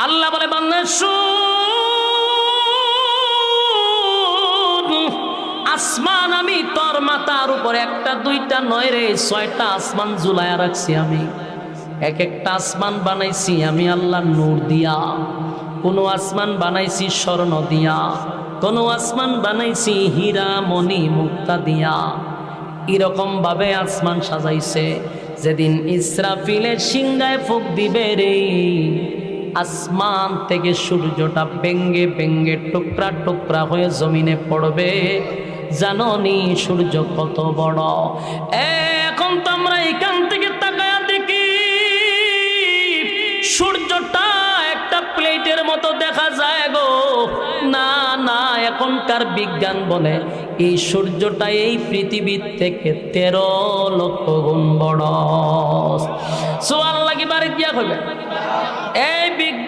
আল্লাহ বলে বান্দা শুন, আসমান আমি তোর মাথার উপরে একটা দুইটা নয় রে 6টা আসমান ঝুলায়া রাখছি আমি। এক একটা আসমান বানাইছি আমি আল্লাহ নূর দিয়া, কোন আসমান বানাইছি স্বর্ণ দিয়া, কোন আসমান বানাইছি হীরা মণি মুক্তা দিয়া। এরকম ভাবে আসমান সাজাইছে, যেদিন ইসরাফিলের সিংহায় ফুঁক দিবে রে, আসমান থেকে সূর্যটা ভেঙ্গে ভেঙ্গে টুকরা টুকরা হয়ে জমিনে পড়বে। জাননি সূর্য কত বড়। এখন তো আমরা এখান থেকে তাকায়া দেখি সূর্যটা একটা প্লেটের মতো দেখা যায় গো। না না, এখনকার বিজ্ঞান বলে এই সূর্যটা এই পৃথিবীর থেকে 13 লক্ষ গুণ বড়। সুবহানাল্লাহ কি বাড়ি দিয়া হবে এই